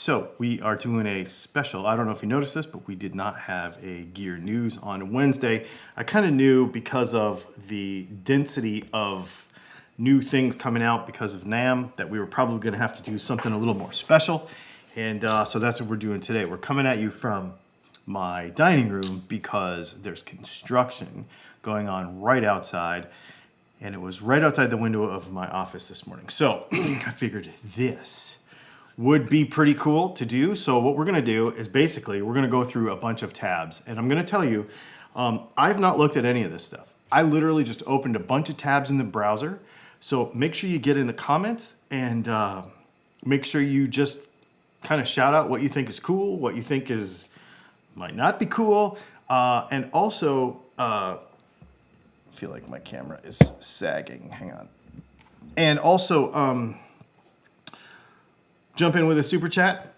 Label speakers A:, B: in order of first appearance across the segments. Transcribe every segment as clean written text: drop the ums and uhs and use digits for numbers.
A: So we are doing a special. I don't know if you noticed this, but we did not have a gear news on Wednesday. I kind of knew because of the density of new things coming out because of NAMM that we were probably going to have to do something a little more special. And so that's what we're doing today. We're coming at you from my dining room because there's construction going on right outside. And it was right outside the window of my office this morning. So I figured this would be pretty cool to do. So what we're gonna do is basically, we're gonna go through a bunch of tabs. And I'm gonna tell you, I've not looked at any of this stuff. I literally just opened a bunch of tabs in the browser. So make sure you get in the comments and make sure you just kind of shout out what you think is cool, what you think is might not be cool. And also, I feel like my camera is sagging, hang on. And also, jump in with a super chat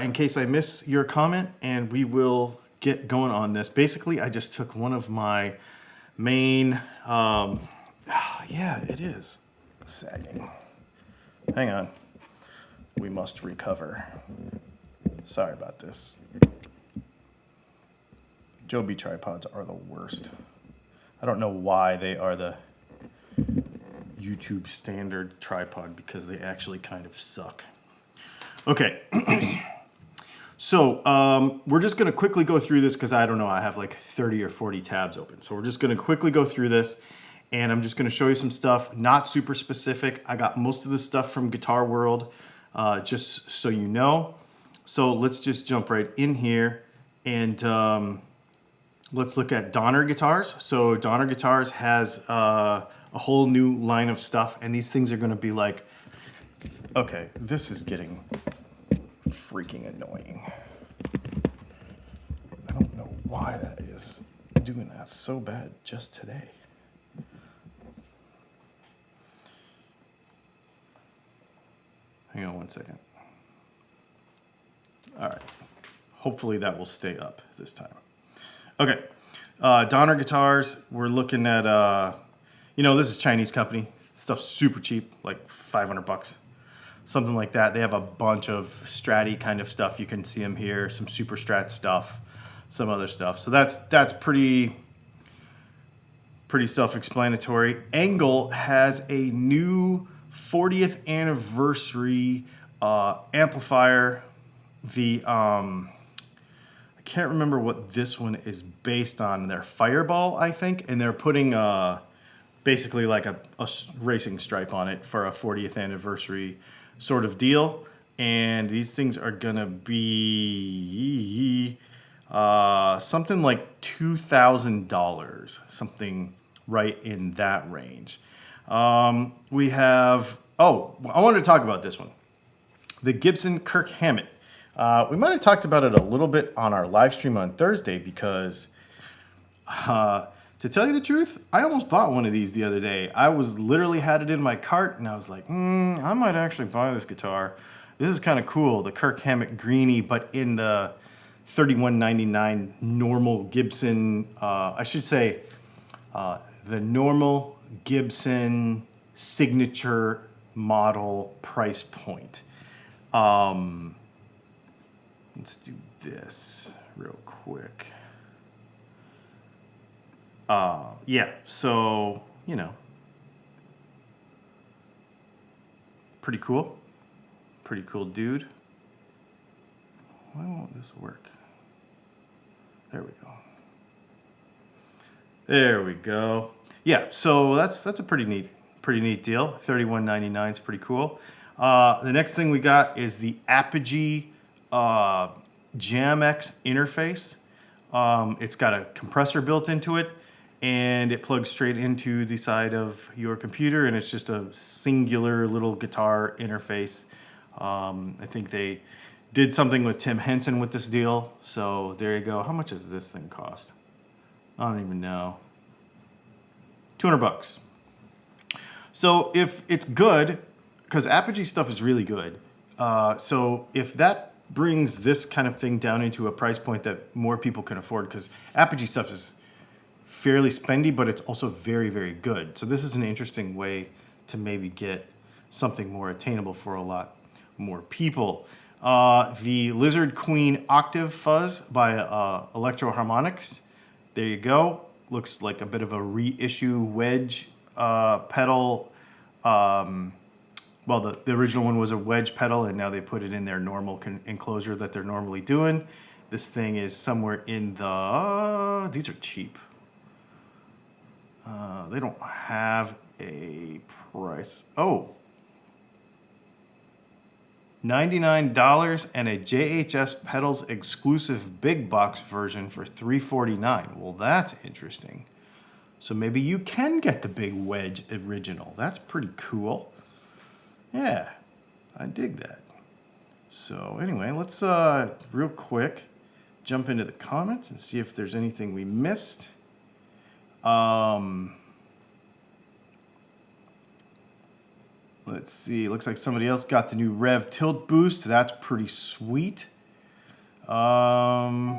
A: in case I miss your comment, and we will get going on this. Basically, I just took one of my main, yeah, it is sagging. Hang on, we must recover. Sorry about this. Joby tripods are the worst. I don't know why they are the YouTube standard tripod, because they actually kind of suck. Okay, so we're just gonna quickly go through this because I don't know, I have like 30 or 40 tabs open. So we're just gonna quickly go through this and I'm just gonna show you some stuff, not super specific. I got most of the stuff from Guitar World, just so you know. So let's just jump right in here and let's look at Donner Guitars. So Donner Guitars has a whole new line of stuff, and these things are gonna be like, okay, this is getting freaking annoying. I don't know why that is doing that so bad just today. Hang on one second. All right, hopefully that will stay up this time. Okay, Donner Guitars, we're looking at, you know, this is a Chinese company. Stuff's super cheap, like 500 bucks. Something like that. They have a bunch of Stratty kind of stuff. You can see them here, some Super Strat stuff, some other stuff. So that's pretty self-explanatory. Angle has a new 40th anniversary amplifier. The I can't remember what this one is based on. Their Fireball, I think, and they're putting basically like a racing stripe on it for a 40th anniversary sort of deal. And these things are gonna be something like $2,000, something right in that range. We have, oh, I wanted to talk about this one. The Gibson Kirk Hammett. We might have talked about it a little bit on our live stream on Thursday because to tell you the truth, I almost bought one of these the other day. I was literally had it in my cart and I was like, I might actually buy this guitar. This is kind of cool. The Kirk Hammett Greenie, but in the $31.99 normal Gibson, I should say the normal Gibson signature model price point. Let's do this real quick. Yeah, so, you know, pretty cool. Pretty cool dude. Why won't this work? There we go. There we go. Yeah, so that's a pretty neat deal. $31.99 is pretty cool. The next thing we got is the Apogee Jam-X interface. It's got a compressor built into it, and it plugs straight into the side of your computer, and it's just a singular little guitar interface. I think they did something with Tim Henson with this deal, so there you go. How much does this thing cost? I don't even know. 200 bucks. So if it's good, because Apogee stuff is really good, so if that brings this kind of thing down into a price point that more people can afford, because Apogee stuff is fairly spendy, but it's also very, very good. So this is an interesting way to maybe get something more attainable for a lot more people. The Lizard Queen Octave Fuzz by Electro Harmonics. There you go. Looks like a bit of a reissue wedge pedal. Well, the original one was a wedge pedal, and now they put it in their normal enclosure that they're normally doing. This thing is somewhere in the... these are cheap. They don't have a price. Oh. $99 and a JHS Pedals exclusive big box version for $349. Well, that's interesting. So maybe you can get the big wedge original. That's pretty cool. Yeah, I dig that. So anyway, let's real quick jump into the comments and see if there's anything we missed. Let's see. Looks like somebody else got the new Rev tilt boost. That's pretty sweet. I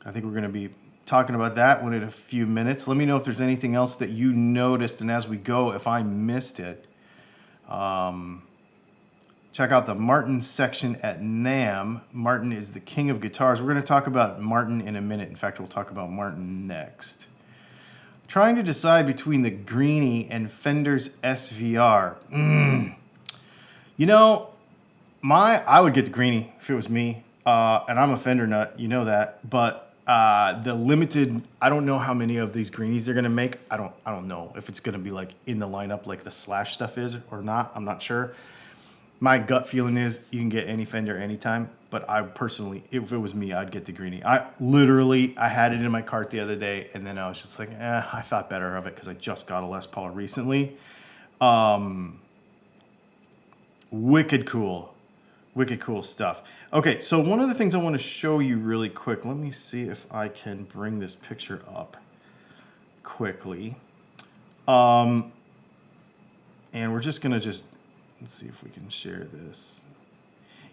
A: think we're going to be talking about that one in a few minutes. Let me know if there's anything else that you noticed, and as we go, if I missed it. Check out the Martin section at NAMM. Martin is the king of guitars. We're going to talk about Martin in a minute. In fact, we'll talk about Martin next. Trying to decide between the Greenie and Fender's SVR. You know, I would get the Greenie if it was me. And I'm a Fender nut, you know that. But the limited, I don't know how many of these Greenies they're gonna make. I don't know if it's gonna be like in the lineup like the Slash stuff is or not. I'm not sure. My gut feeling is you can get any Fender anytime, but I personally, if it was me, I'd get the Greenie. I had it in my cart the other day, and then I was just like, I thought better of it because I just got a Les Paul recently. Wicked cool stuff. Okay, so one of the things I want to show you really quick, let me see if I can bring this picture up quickly. And we're just gonna let's see if we can share this.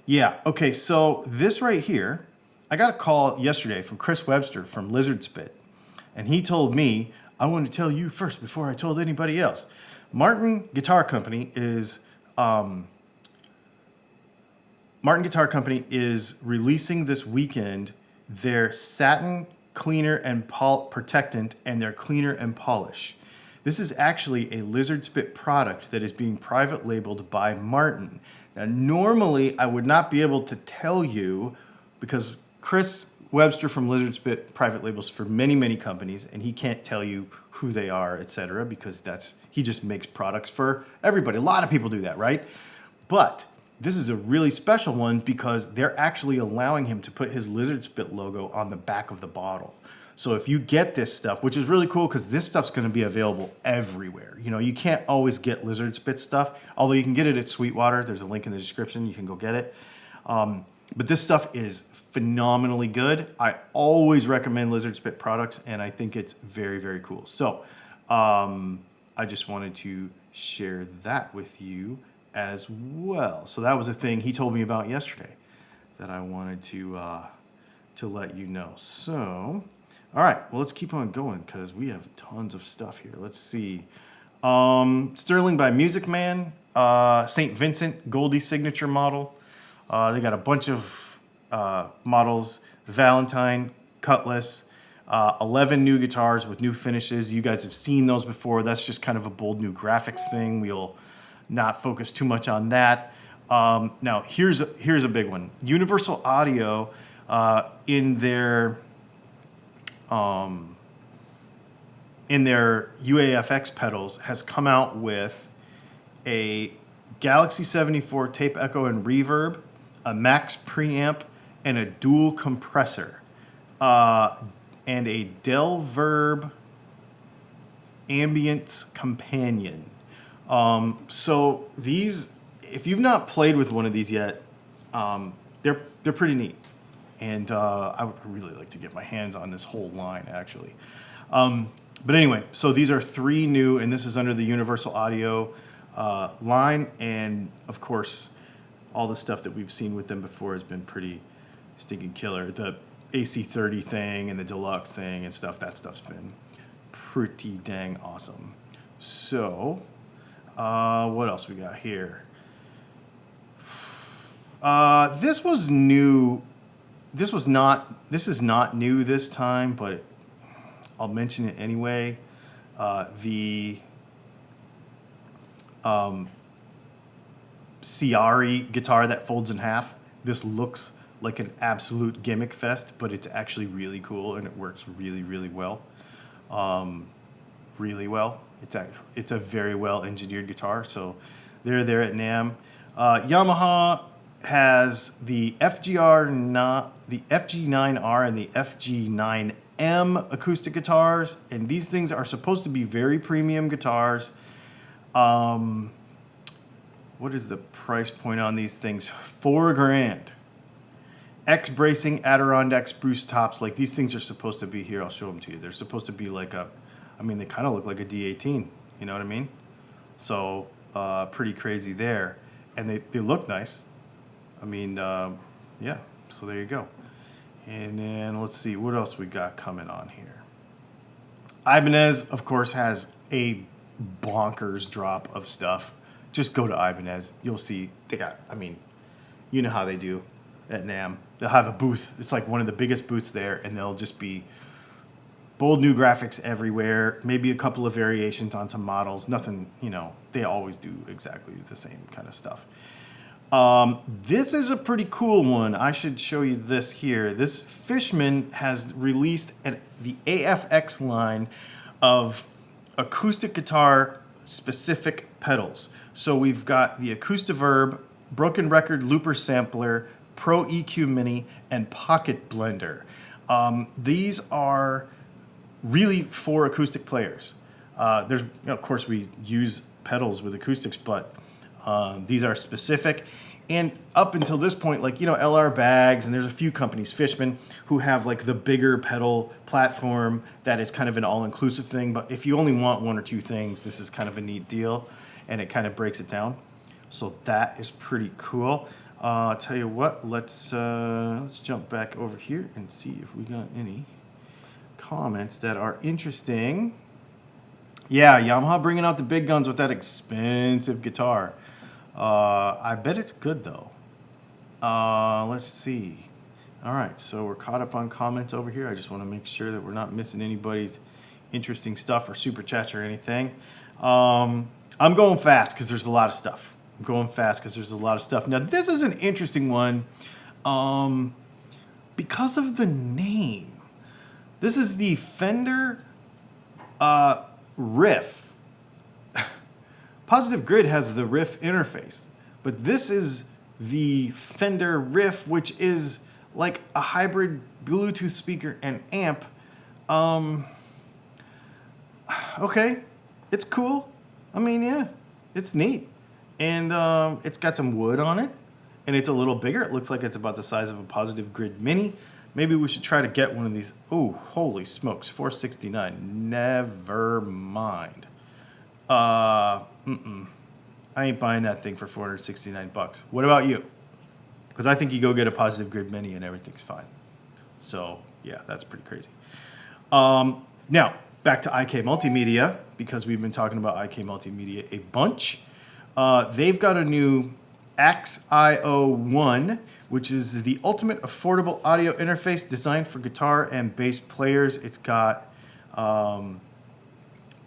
A: Yeah, okay, so this right here, I got a call yesterday from Chris Webster from Lizard Spit, and he told me, I wanted to tell you first before I told anybody else. Martin Guitar Company is releasing this weekend their satin cleaner and protectant and their cleaner and polish. This is actually a Lizard Spit product that is being private labeled by Martin. Now, normally I would not be able to tell you because Chris Webster from Lizard Spit private labels for many, many companies, and he can't tell you who they are, etc., because he just makes products for everybody. A lot of people do that, right? But this is a really special one because they're actually allowing him to put his Lizard Spit logo on the back of the bottle. So if you get this stuff, which is really cool because this stuff's going to be available everywhere. You know, you can't always get Lizard Spit stuff, although you can get it at Sweetwater. There's a link in the description. You can go get it. But this stuff is phenomenally good. I always recommend Lizard Spit products, and I think it's very, very cool. So I just wanted to share that with you as well. So that was a thing he told me about yesterday that I wanted to let you know. So... all right, well, let's keep on going because we have tons of stuff here. Let's see. Sterling by Music Man, St. Vincent, Goldie signature model. They got a bunch of models, Valentine, Cutlass, 11 new guitars with new finishes. You guys have seen those before. That's just kind of a bold new graphics thing. We'll not focus too much on that. Now, here's a big one. Universal Audio in their UAFX pedals has come out with a Galaxy 74 tape echo and reverb, a max preamp, and a dual compressor, and a Delverb ambience companion. So these, if you've not played with one of these yet, they're pretty neat. And I would really like to get my hands on this whole line, actually. But anyway, so these are 3 new, and this is under the Universal Audio line. And, of course, all the stuff that we've seen with them before has been pretty stinking killer. The AC30 thing and the Deluxe thing and stuff, that stuff's been pretty dang awesome. So, what else we got here? This was new. This is not new this time, but I'll mention it anyway. The Ciari guitar that folds in half. This looks like an absolute gimmick fest, but it's actually really cool and it works really, really well. Really well. It's a very well engineered guitar. So they're there at NAMM. Yamaha has the the FG9R and the FG9M acoustic guitars, and these things are supposed to be very premium guitars. What is the price point on these things? $4,000. X bracing Adirondack spruce tops. Like, these things are supposed to be here. I'll show them to you. They're supposed to be like they kind of look like a D18. You know what I mean? So pretty crazy there, and they look nice. I mean, yeah. So there you go. And then let's see what else we got coming on here. Ibanez, of course, has a bonkers drop of stuff. Just go to Ibanez. You'll see they got. I mean, you know how they do at NAMM. They'll have a booth. It's like one of the biggest booths there, and they'll just be bold new graphics everywhere. Maybe a couple of variations on some models. Nothing, they always do exactly the same kind of stuff. This is a pretty cool one. I should show you this here. This Fishman has released the AFX line of acoustic guitar specific pedals. So we've got the Acoustiverb, Broken Record Looper Sampler, Pro EQ Mini, and Pocket Blender. These are really for acoustic players. Of course, we use pedals with acoustics, but these are specific. And up until this point, LR Bags, and there's a few companies, Fishman, who have like the bigger pedal platform that is kind of an all-inclusive thing. But if you only want one or two things, this is kind of a neat deal, and it kind of breaks it down. So that is pretty cool. I'll tell you what, let's jump back over here and see if we got any comments that are interesting. Yeah, Yamaha bringing out the big guns with that expensive guitar. I bet it's good though. Let's see. All right, so we're caught up on comments over here. I just want to make sure that we're not missing anybody's interesting stuff or super chats or anything. I'm going fast because there's a lot of stuff. Now, this is an interesting one because of the name. This is the Fender Riff. Positive Grid has the Riff interface, but this is the Fender Riff, which is like a hybrid Bluetooth speaker and amp. Okay, it's cool. I mean, yeah, it's neat. And it's got some wood on it, and it's a little bigger. It looks like it's about the size of a Positive Grid Mini. Maybe we should try to get one of these. Oh, holy smokes, $469. Never mind. I ain't buying that thing for $469. What about you? Because I think you go get a Positive Grid Mini and everything's fine. So, yeah, that's pretty crazy. Now, back to IK Multimedia, because we've been talking about IK Multimedia a bunch. They've got a new XIO1, which is the ultimate affordable audio interface designed for guitar and bass players. It's got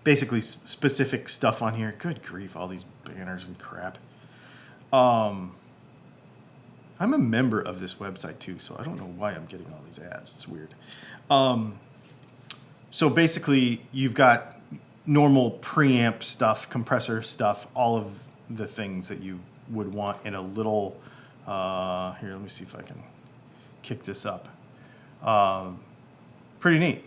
A: basically specific stuff on here. Good grief, all these banners and crap. I'm a member of this website too, so I don't know why I'm getting all these ads. It's weird. So basically, you've got normal preamp stuff, compressor stuff, all of the things that you would want in a little... here, let me see if I can kick this up. Pretty neat.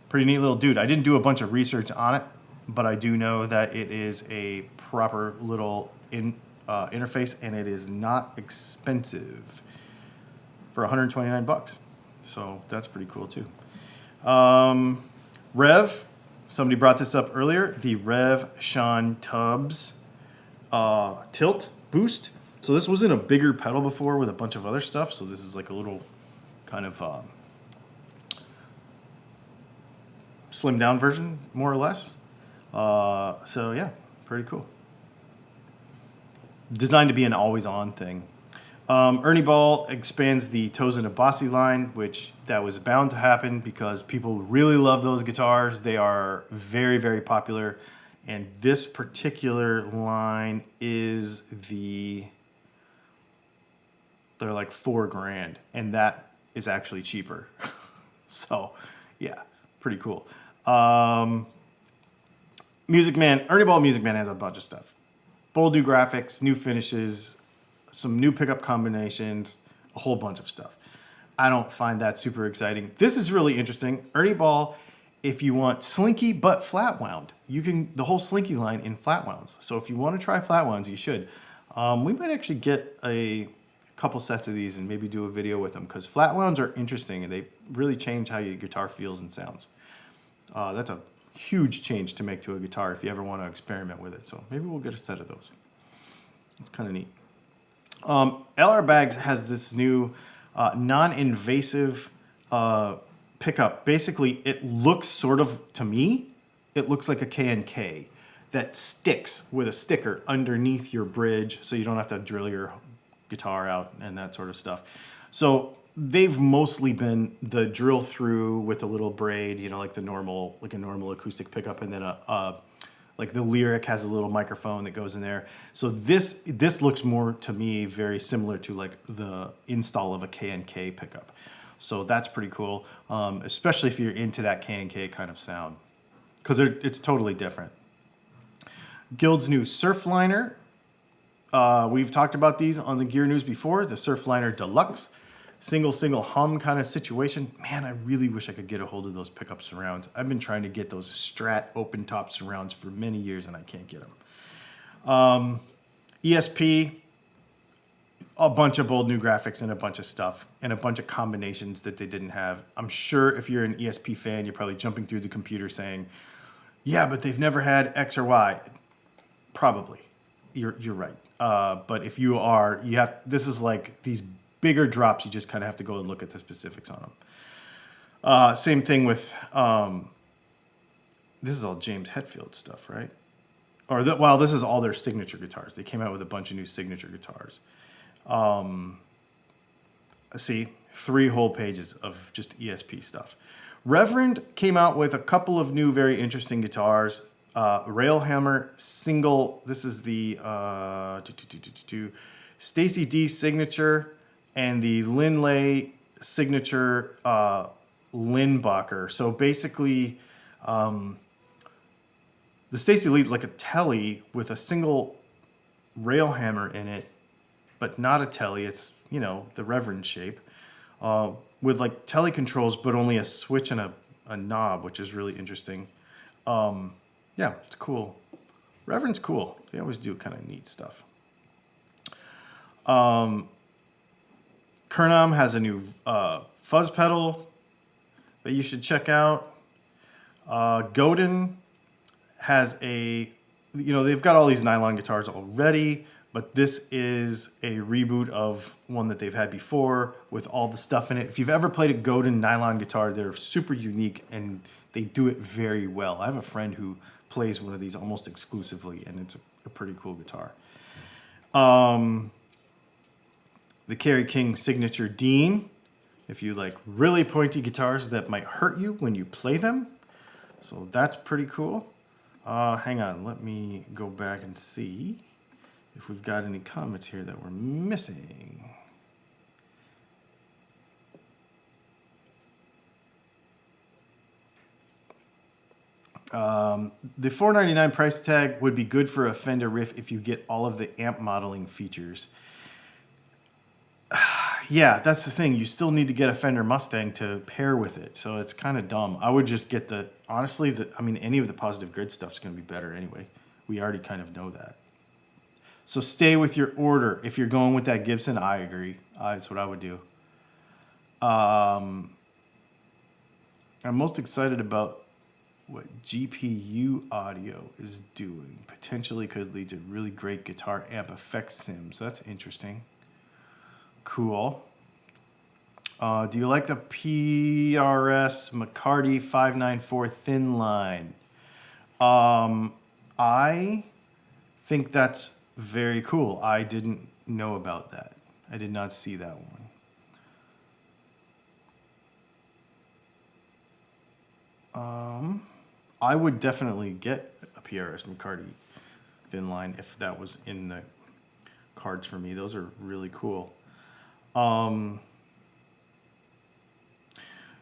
A: Pretty neat little dude. I didn't do a bunch of research on it, but I do know that it is a proper little interface, and it is not expensive for $129. So that's pretty cool too. Rev, somebody brought this up earlier, the Rev Sean Tubbs tilt boost. So this was in a bigger pedal before with a bunch of other stuff. So this is like a little kind of slimmed down version, more or less. So yeah, pretty cool. designed to be an always-on thing. Ernie Ball expands the Tosin Abasi line, which that was bound to happen because people really love those guitars. They are very, very popular. And this particular line is they're like $4,000, and that is actually cheaper. So, yeah, pretty cool. Music Man, Ernie Ball Music Man has a bunch of stuff. Bold new graphics, new finishes, some new pickup combinations, a whole bunch of stuff. I don't find that super exciting. This is really interesting. Ernie Ball, if you want slinky but flat wound, you can the whole slinky line in flat wounds. So if you want to try flat wounds, you should. We might actually get a couple sets of these and maybe do a video with them because flat wounds are interesting and they really change how your guitar feels and sounds. That's a huge change to make to a guitar if you ever want to experiment with it. So maybe we'll get a set of those. It's kind of neat. LR Bags has this new non-invasive pickup. Basically, it looks sort of, to me, it looks like a K&K that sticks with a sticker underneath your bridge so you don't have to drill your guitar out and that sort of stuff. So they've mostly been the drill through with a little braid, you know, like a normal acoustic pickup, and then like the Lyric has a little microphone that goes in there. So this looks more to me very similar to like the install of a K&K pickup. So that's pretty cool, especially if you're into that K&K kind of sound, because it's totally different. Guild's new Surfliner. We've talked about these on the Gear News before. The Surfliner Deluxe. Single hum kind of situation. Man, I really wish I could get a hold of those pickup surrounds. I've been trying to get those Strat open top surrounds for many years and I can't get them. ESP, a bunch of bold new graphics and a bunch of stuff and a bunch of combinations that they didn't have. I'm sure if you're an ESP fan, you're probably jumping through the computer saying, yeah, but they've never had X or Y. Probably. You're right. But if you are, this is like these bigger drops, you just kind of have to go and look at the specifics on them. Same thing with, this is all James Hetfield stuff, right? Well, this is all their signature guitars. They came out with a bunch of new signature guitars. See, 3 whole pages of just ESP stuff. Reverend came out with a couple of new, very interesting guitars. Railhammer single, this is the Stacy D signature, and the Linley signature Lindbacher. So basically, the Stacy Lee's like a telly with a single rail hammer in it, but not a telly. It's, you know, the Reverend shape, with like telly controls, but only a switch and a knob, which is really interesting. Yeah, it's cool. Reverend's cool. They always do kind of neat stuff. Kernam has a new fuzz pedal that you should check out. Godin has they've got all these nylon guitars already, but this is a reboot of one that they've had before with all the stuff in it. If you've ever played a Godin nylon guitar, they're super unique and they do it very well. I have a friend who plays one of these almost exclusively, and it's a pretty cool guitar. The Kerry King signature Dean, if you like really pointy guitars that might hurt you when you play them. So that's pretty cool. Hang on, let me go back and see if we've got any comments here that we're missing. The $499 price tag would be good for a Fender Riff if you get all of the amp modeling features. Yeah, that's the thing. You still need to get a Fender Mustang to pair with it, so it's kind of dumb. I would just get any of the Positive Grid stuff is going to be better anyway. We already kind of know that. So stay with your order. If you're going with that Gibson, I agree. That's what I would do. I'm most excited about what GPU audio is doing. Potentially could lead to really great guitar amp effect sims. That's interesting. Cool. Do you like the PRS McCarty 594 thin line? I think that's very cool. I didn't know about that. I did not see that one. I would definitely get a PRS McCarty thin line if that was in the cards for me. Those are really cool.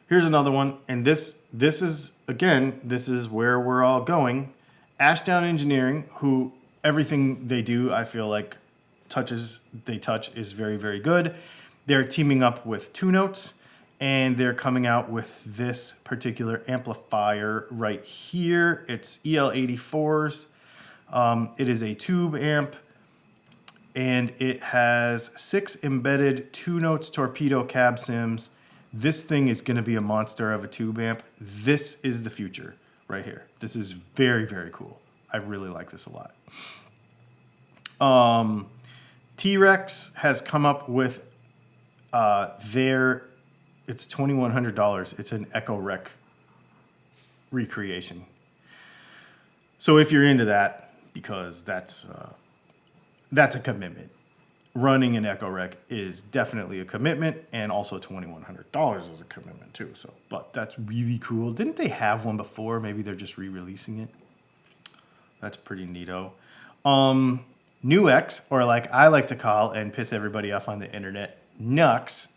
A: Here's another one, and this is, again, this is where we're all going. Ashdown Engineering, who everything they do, I feel like they touch is very, very good. They're teaming up with Two Notes, and they're coming out with this particular amplifier right here. It's EL84s. It is a tube amp, and it has 6 embedded Two Notes torpedo cab sims. This thing is going to be a monster of a tube amp. This is the future right here. This is very, very cool. I really like this a lot. T-Rex has come up with it's $2,100. It's an Echo Rec recreation. So if you're into that, because that's a commitment. Running an Echo Rec is definitely a commitment, and also $2,100 is a commitment too. So, but that's really cool. Didn't they have one before? Maybe they're just re-releasing it. That's pretty neato. New X, or like I like to call and piss everybody off on the internet, Nux,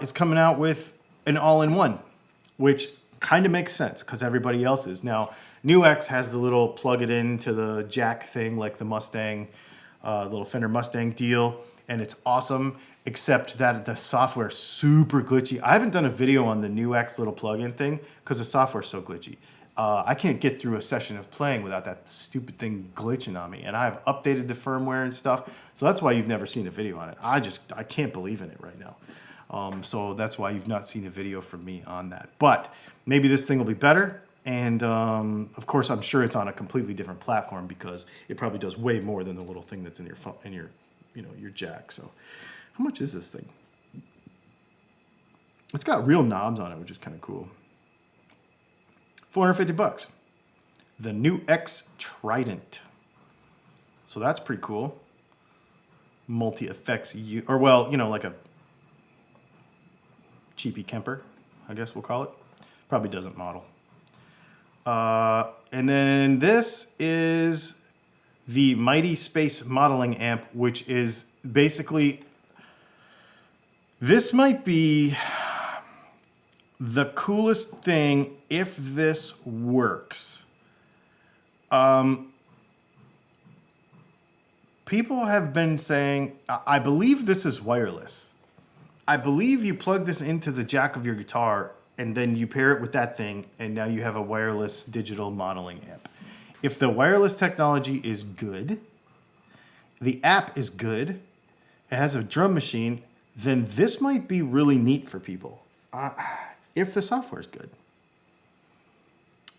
A: is coming out with an all-in-one, which kind of makes sense because everybody else is. Now, New X has the little plug it into the jack thing like the Mustang, little Fender Mustang deal, and it's awesome, except that the software is super glitchy. I haven't done a video on the New X little plug-in thing because the software is so glitchy. I can't get through a session of playing without that stupid thing glitching on me, and I've updated the firmware and stuff, so that's why you've never seen a video on it. I can't believe in it right now. So that's why you've not seen a video from me on that. But maybe this thing will be better. And of course, I'm sure it's on a completely different platform because it probably does way more than the little thing that's in your phone, in your, your jack. So, how much is this thing? It's got real knobs on it, which is kind of cool. $450. The New X Trident. So that's pretty cool. Multi-effects, like a cheapy Kemper, I guess we'll call it. Probably doesn't model. And then this is the Mighty Space Modeling Amp, which is basically, this might be the coolest thing if this works. People have been saying, I believe this is wireless. I believe you plug this into the jack of your guitar and then you pair it with that thing, and now you have a wireless digital modeling amp. If the wireless technology is good, the app is good, it has a drum machine, then this might be really neat for people. If the software is good.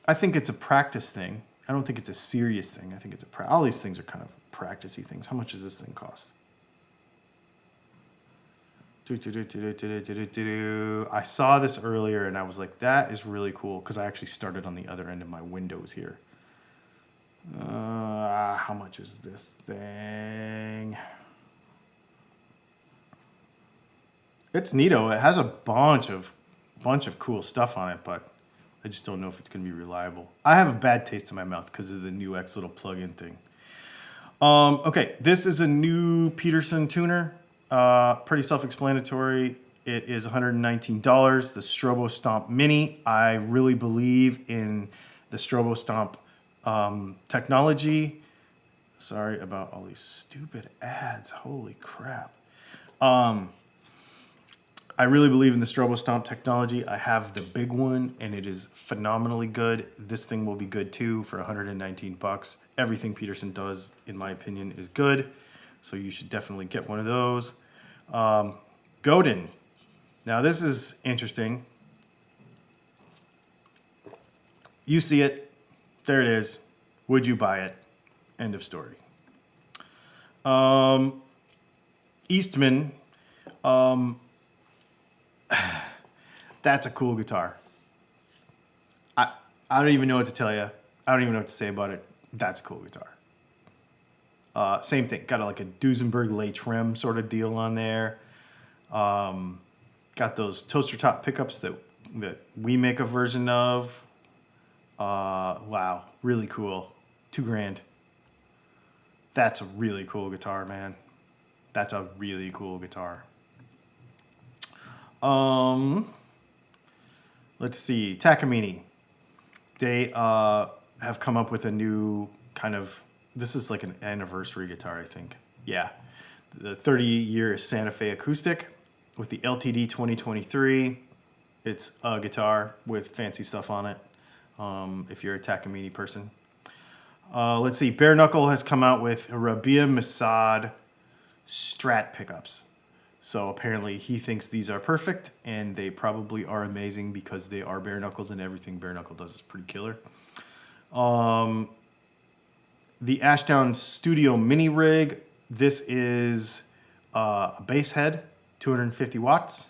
A: I think it's a practice thing. I don't think it's a serious thing. I think it's all these things are kind of practicey things. How much does this thing cost? I saw this earlier and I was like, that is really cool, because I actually started on the other end of my windows here. How much is this thing? It's neato. It has a bunch of cool stuff on it, but I just don't know if it's going to be reliable. I have a bad taste in my mouth because of the New X little plug-in thing. Okay, this is a new Peterson tuner. Pretty self-explanatory. It is $119. The Strobo Stomp Mini. I really believe in the Strobo Stomp technology. Sorry about all these stupid ads. Holy crap. I really believe in the Strobo Stomp technology. I have the big one, and it is phenomenally good. This thing will be good too for $119. Everything Peterson does, in my opinion, is good. So you should definitely get one of those. Godin. Now this is interesting. You see it. There it is. Would you buy it? End of story. Eastman. That's a cool guitar. I don't even know what to tell you. I don't even know what to say about it. That's a cool guitar. Same thing, got like a Duesenberg lay trem sort of deal on there. Got those toaster top pickups that we make a version of. Wow, really cool. $2,000. That's a really cool guitar, man. That's a really cool guitar. Let's see, Takamine. They have come up with a new kind of, this is like an anniversary guitar, I think. Yeah, the 30-year Santa Fe acoustic with the LTD 2023. It's a guitar with fancy stuff on it, if you're a Takamine person. Let's see, Bare Knuckle has come out with Rabia Masad Strat pickups. So apparently he thinks these are perfect, and they probably are amazing because they are bare knuckles, and everything bare knuckle does is pretty killer. The Ashdown Studio Mini Rig. This is a bass head, 250 watts.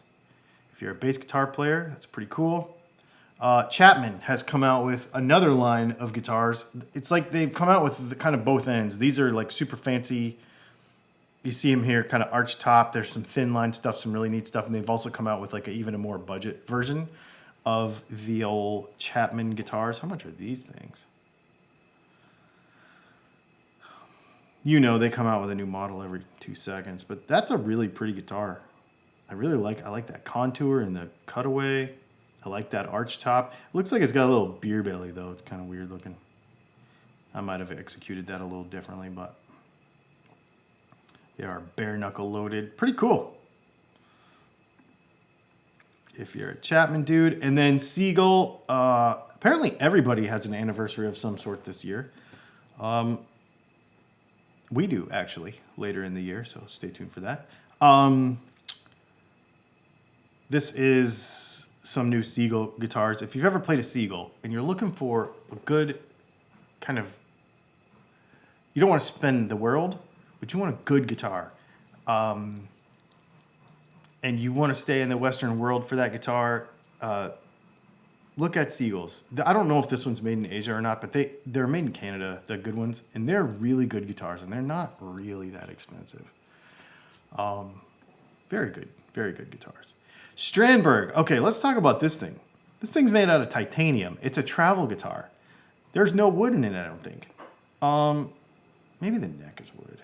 A: If you're a bass guitar player, that's pretty cool. Chapman has come out with another line of guitars. It's like they've come out with the kind of both ends. These are like super fancy. You see them here, kind of arch top. There's some thin line stuff, some really neat stuff. And they've also come out with like even a more budget version of the old Chapman guitars. How much are these things? You know, they come out with a new model every 2 seconds, but that's a really pretty guitar. I like that contour and the cutaway. I like that arch top. It looks like it's got a little beer belly though. It's kind of weird looking. I might have executed that a little differently, but they are bare knuckle loaded. Pretty cool. If you're a Chapman dude. And then Seagull. Apparently everybody has an anniversary of some sort this year. We do, actually, later in the year, so stay tuned for that. This is some new Seagull guitars. If you've ever played a Seagull and you're looking for a good kind of, you don't want to spend the world, but you want a good guitar. And you want to stay in the Western world for that guitar, look at Seagulls. I don't know if this one's made in Asia or not, but they're made in Canada, the good ones, and they're really good guitars, and they're not really that expensive. Very good guitars. Strandberg. Okay, let's talk about this thing. This thing's made out of titanium. It's a travel guitar. There's no wood in it, I don't think. Maybe the neck is wood.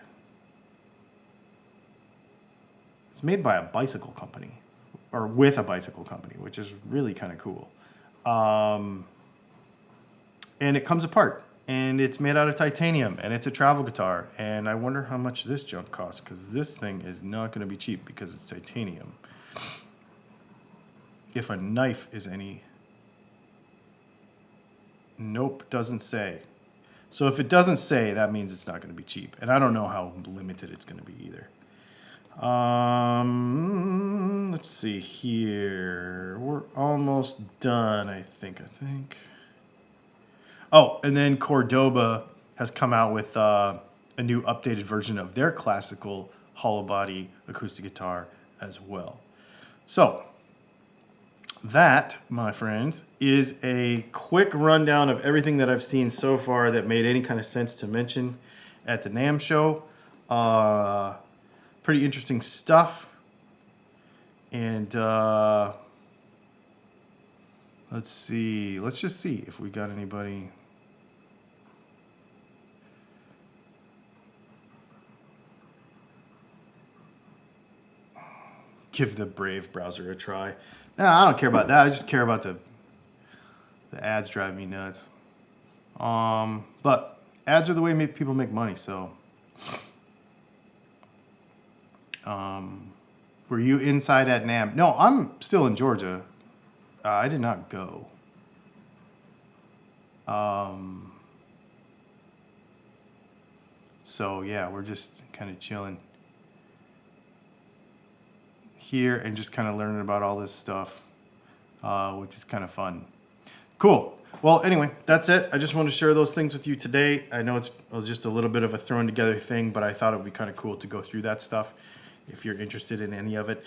A: It's made by a bicycle company, or with a bicycle company, which is really kind of cool. And it comes apart, and it's made out of titanium, and it's a travel guitar. And I wonder how much this junk costs, because this thing is not going to be cheap because it's titanium. If a knife is any... Nope, doesn't say. So if it doesn't say, that means it's not going to be cheap. And I don't know how limited it's going to be either. Let's see here. We're almost done, I think. Oh, and then Cordoba has come out with a new updated version of their classical hollow body acoustic guitar as well. So that, my friends, is a quick rundown of everything that I've seen so far that made any kind of sense to mention at the NAMM show. Pretty interesting stuff. And let's see. Let's just see if we got anybody. Give the Brave browser a try. Nah, I don't care about that. I just care about the ads drive me nuts. But ads are the way people make money, so. Were you inside at NAMM? No, I'm still in Georgia. I did not go. So yeah, we're just kind of chilling here and just kind of learning about all this stuff, which is kind of fun. Cool. Well, anyway, that's it. I just wanted to share those things with you today. I know it was just a little bit of a thrown together thing, but I thought it would be kind of cool to go through that stuff if you're interested in any of it.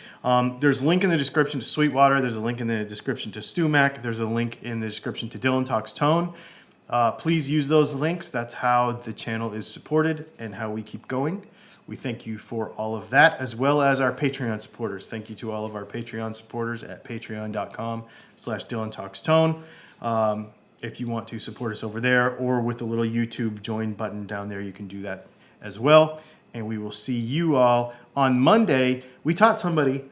A: There's a link in the description to Sweetwater. There's a link in the description to StewMac. There's a link in the description to Dylan Talks Tone. Please use those links. That's how the channel is supported and how we keep going. We thank you for all of that, as well as our Patreon supporters. Thank you to all of our Patreon supporters at patreon.com/DylanTalksTone. If you want to support us over there or with the little YouTube join button down there, you can do that as well. And we will see you all on Monday. We taught somebody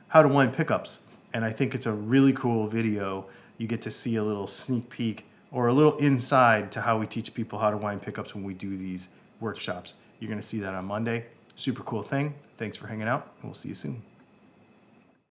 A: how to wind pickups, and I think it's a really cool video. You get to see a little sneak peek or a little inside to how we teach people how to wind pickups when we do these workshops. You're going to see that on Monday. Super cool thing. Thanks for hanging out, and we'll see you soon.